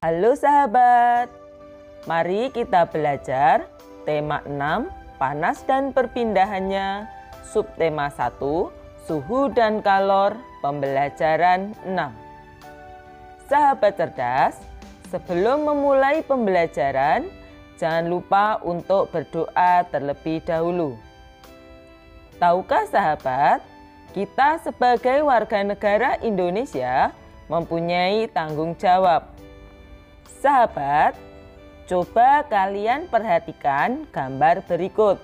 Halo sahabat, mari kita belajar tema 6, panas dan perpindahannya, subtema 1, suhu dan kalor, pembelajaran 6. Sahabat cerdas, sebelum memulai pembelajaran, jangan lupa untuk berdoa terlebih dahulu. Tahukah sahabat, kita sebagai warga negara Indonesia mempunyai tanggung jawab. Sahabat, coba kalian perhatikan gambar berikut.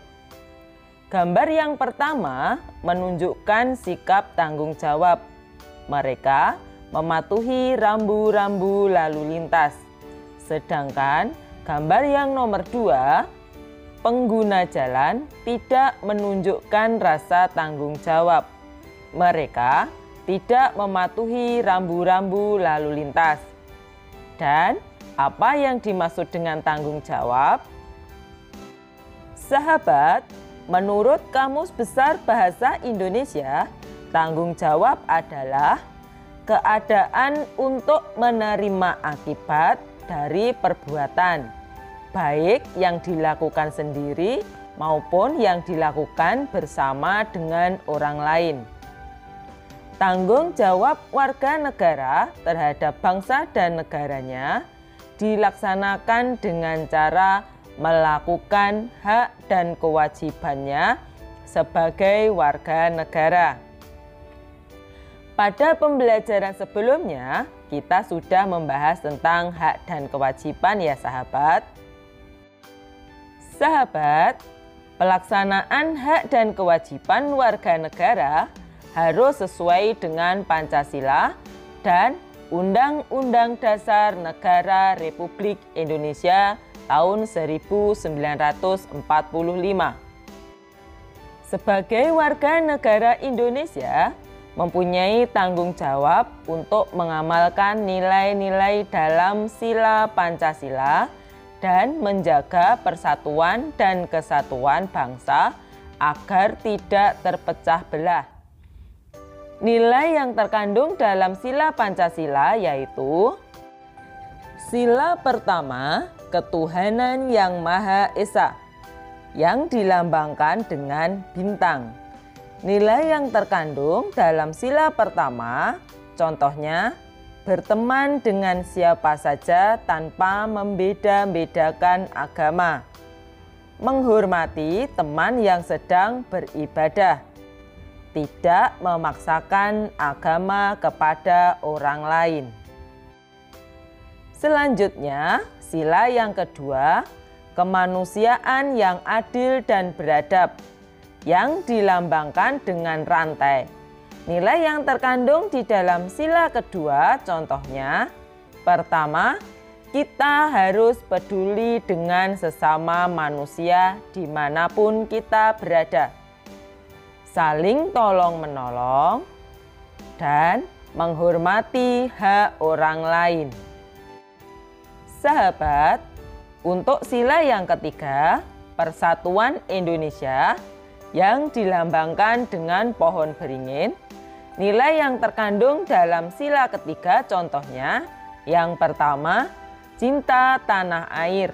Gambar yang pertama menunjukkan sikap tanggung jawab. Mereka mematuhi rambu-rambu lalu lintas. Sedangkan gambar yang nomor 2, pengguna jalan tidak menunjukkan rasa tanggung jawab. Mereka tidak mematuhi rambu-rambu lalu lintas. Dan apa yang dimaksud dengan tanggung jawab? Sahabat, menurut Kamus Besar Bahasa Indonesia, tanggung jawab adalah keadaan untuk menerima akibat dari perbuatan, baik yang dilakukan sendiri maupun yang dilakukan bersama dengan orang lain. Tanggung jawab warga negara terhadap bangsa dan negaranya dilaksanakan dengan cara melakukan hak dan kewajibannya sebagai warga negara. Pada pembelajaran sebelumnya, kita sudah membahas tentang hak dan kewajiban ya sahabat. Sahabat, pelaksanaan hak dan kewajiban warga negara harus sesuai dengan Pancasila dan Undang-Undang Dasar Negara Republik Indonesia tahun 1945. Sebagai warga negara Indonesia, mempunyai tanggung jawab untuk mengamalkan nilai-nilai dalam Sila Pancasila dan menjaga persatuan dan kesatuan bangsa agar tidak terpecah belah. Nilai yang terkandung dalam Sila Pancasila yaitu: Sila pertama, ketuhanan yang Maha Esa, yang dilambangkan dengan bintang. Nilai yang terkandung dalam sila pertama, contohnya, berteman dengan siapa saja tanpa membeda-bedakan agama. Menghormati teman yang sedang beribadah. Tidak memaksakan agama kepada orang lain. Selanjutnya, sila yang kedua, kemanusiaan yang adil dan beradab, yang dilambangkan dengan rantai. Nilai yang terkandung di dalam sila kedua, contohnya, pertama, kita harus peduli dengan sesama manusia dimanapun kita berada. Saling tolong-menolong dan menghormati hak orang lain. Sahabat, untuk sila yang ketiga, Persatuan Indonesia, yang dilambangkan dengan pohon beringin, nilai yang terkandung dalam sila ketiga contohnya, yang pertama, cinta tanah air.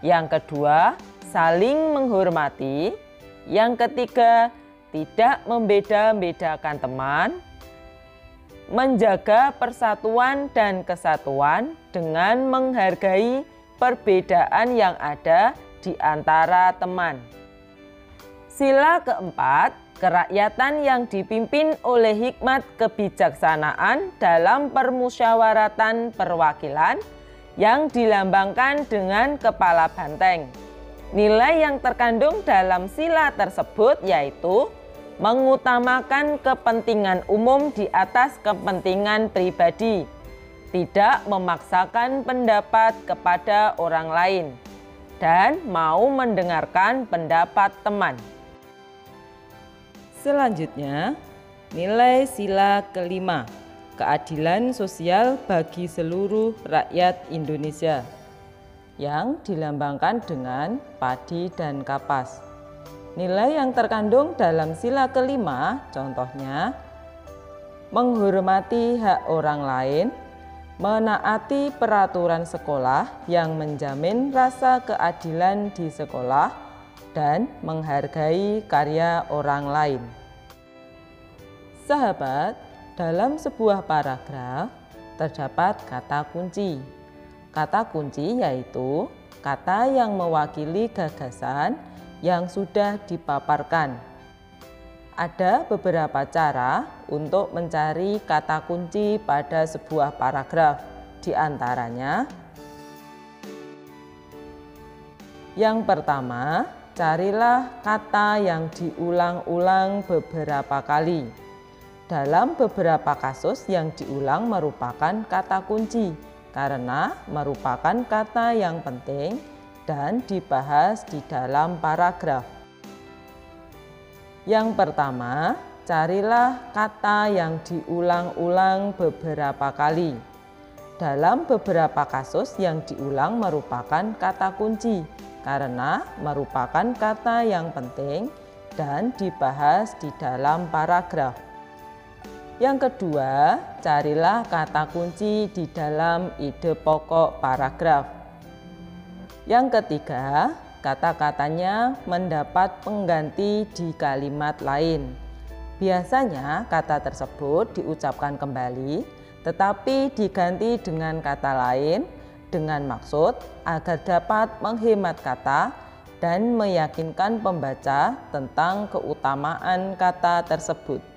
Yang kedua, saling menghormati. Yang ketiga, tidak membeda-bedakan teman, menjaga persatuan dan kesatuan dengan menghargai perbedaan yang ada di antara teman. Sila keempat, kerakyatan yang dipimpin oleh hikmat kebijaksanaan dalam permusyawaratan perwakilan yang dilambangkan dengan kepala banteng. Nilai yang terkandung dalam sila tersebut yaitu mengutamakan kepentingan umum di atas kepentingan pribadi, tidak memaksakan pendapat kepada orang lain, dan mau mendengarkan pendapat teman. Selanjutnya, nilai sila kelima, keadilan sosial bagi seluruh rakyat Indonesia, yang dilambangkan dengan padi dan kapas. Nilai yang terkandung dalam sila kelima, contohnya, menghormati hak orang lain, menaati peraturan sekolah yang menjamin rasa keadilan di sekolah, dan menghargai karya orang lain. Sahabat, dalam sebuah paragraf terdapat kata kunci. Kata kunci yaitu kata yang mewakili gagasan yang sudah dipaparkan. Ada beberapa cara untuk mencari kata kunci pada sebuah paragraf. Di antaranya, yang pertama, carilah kata yang diulang-ulang beberapa kali. Dalam beberapa kasus yang diulang merupakan kata kunci karena merupakan kata yang penting dan dibahas di dalam paragraf. Yang pertama, carilah kata yang diulang-ulang beberapa kali. Dalam beberapa kasus yang diulang merupakan kata kunci karena merupakan kata yang penting dan dibahas di dalam paragraf. Yang kedua, carilah kata kunci di dalam ide pokok paragraf. Yang ketiga, kata-katanya mendapat pengganti di kalimat lain. Biasanya kata tersebut diucapkan kembali, tetapi diganti dengan kata lain dengan maksud agar dapat menghemat kata dan meyakinkan pembaca tentang keutamaan kata tersebut.